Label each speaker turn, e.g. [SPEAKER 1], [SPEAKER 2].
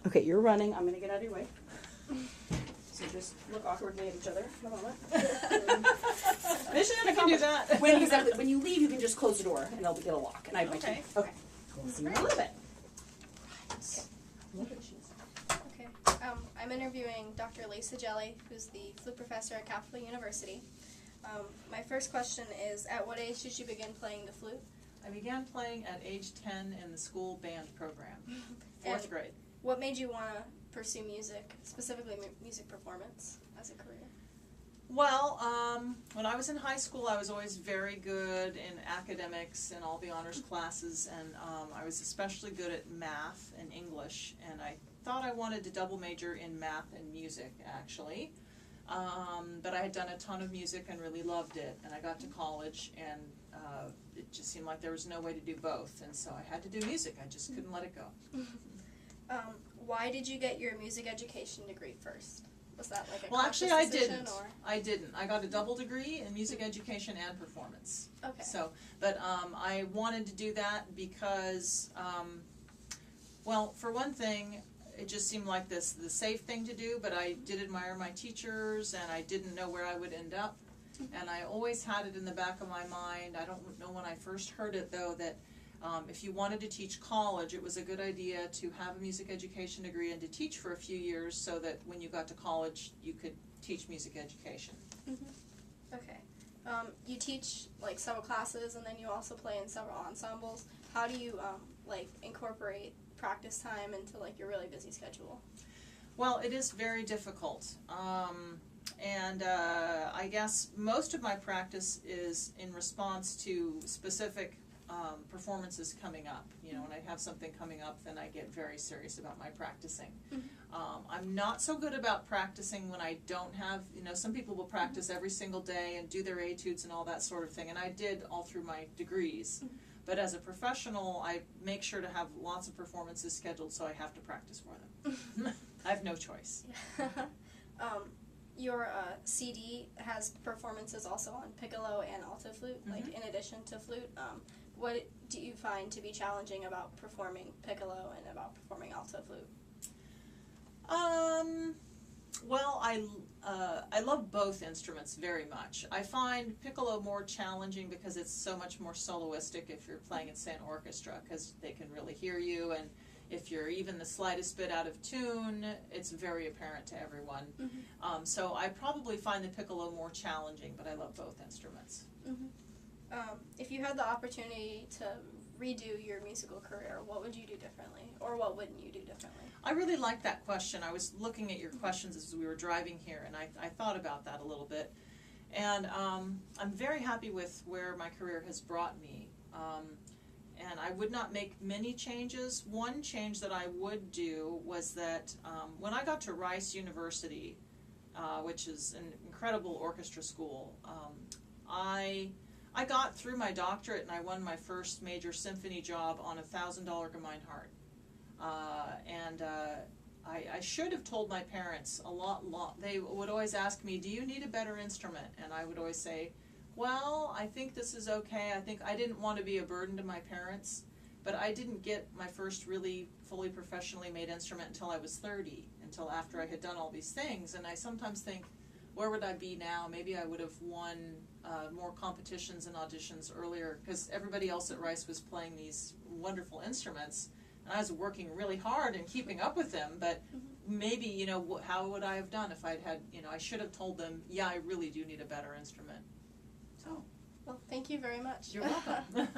[SPEAKER 1] Okay, you're running. I'm going to get out of your way. So just look awkwardly at each other for a moment.
[SPEAKER 2] Mission I can do that.
[SPEAKER 1] When you leave, you can just close the door and it'll lock. And I have my key. Okay. We'll see you in a little bit. Right. Look at she's.
[SPEAKER 3] Okay. I'm interviewing Dr. Jelle, who's the flute professor at Catholic University. My first question is, at what age did you begin playing the flute?
[SPEAKER 2] I began playing at age 10 in the school band program, 4th grade.
[SPEAKER 3] What made you want to pursue music, specifically music performance, as a career?
[SPEAKER 2] Well, when I was in high school, I was always very good in academics and all the honors classes, and I was especially good at math and English, and I thought I wanted to double major in math and music, actually. But I had done a ton of music and really loved it, and I got to college, and it just seemed like there was no way to do both, and so I had to do music. I just couldn't let it go.
[SPEAKER 3] Why did you get your music education degree first? Was that like a
[SPEAKER 2] Well, actually, I
[SPEAKER 3] decision,
[SPEAKER 2] didn't.
[SPEAKER 3] or?
[SPEAKER 2] I didn't. I got a double degree in music education and performance.
[SPEAKER 3] Okay.
[SPEAKER 2] So, but I wanted to do that because, well, for one thing, it just seemed like the safe thing to do, but I did admire my teachers, and I didn't know where I would end up. And I always had it in the back of my mind. I don't know when I first heard it, though, that if you wanted to teach college, it was a good idea to have a music education degree and to teach for a few years so that when you got to college, you could teach music education.
[SPEAKER 3] Mm-hmm. Okay. You teach like several classes, and then you also play in several ensembles. How do you like incorporate practice time into like your really busy schedule?
[SPEAKER 2] Well, it is very difficult. And I guess most of my practice is in response to specific performances coming up. You know, when I have something coming up, then I get very serious about my practicing. Mm-hmm. I'm not so good about practicing when I don't have, you know, some people will practice every single day and do their etudes and all that sort of thing, and I did all through my degrees. Mm-hmm. But as a professional, I make sure to have lots of performances scheduled, so I have to practice for them. I have no choice.
[SPEAKER 3] Your CD has performances also on piccolo and alto flute, mm-hmm. like in addition to flute. What do you find to be challenging about performing piccolo and about performing alto flute?
[SPEAKER 2] Well, I love both instruments very much. I find piccolo more challenging because it's so much more soloistic if you're playing in, say, an orchestra, because they can really hear you, and if you're even the slightest bit out of tune, it's very apparent to everyone. Mm-hmm. So I probably find the piccolo more challenging, but I love both instruments.
[SPEAKER 3] Mm-hmm. If you had the opportunity to redo your musical career, what would you do differently, or what wouldn't you do differently?
[SPEAKER 2] I really like that question. I was looking at your questions as we were driving here, and I thought about that a little bit. And I'm very happy with where my career has brought me. And I would not make many changes. One change that I would do was that when I got to Rice University, which is an incredible orchestra school, I got through my doctorate and I won my first major symphony job on a $1,000 Gemeinhardt. I should have told my parents a lot. They would always ask me, do you need a better instrument? And I would always say, well, I think this is okay. I didn't want to be a burden to my parents, but I didn't get my first really fully professionally made instrument until I was 30, until after I had done all these things. And I sometimes think, where would I be now? Maybe I would have won more competitions and auditions earlier, because everybody else at Rice was playing these wonderful instruments, and I was working really hard and keeping up with them, but maybe, you know, how would I have done if I'd had, you know, I should have told them, yeah, I really do need a better instrument. So,
[SPEAKER 3] well, thank you very much.
[SPEAKER 2] You're welcome.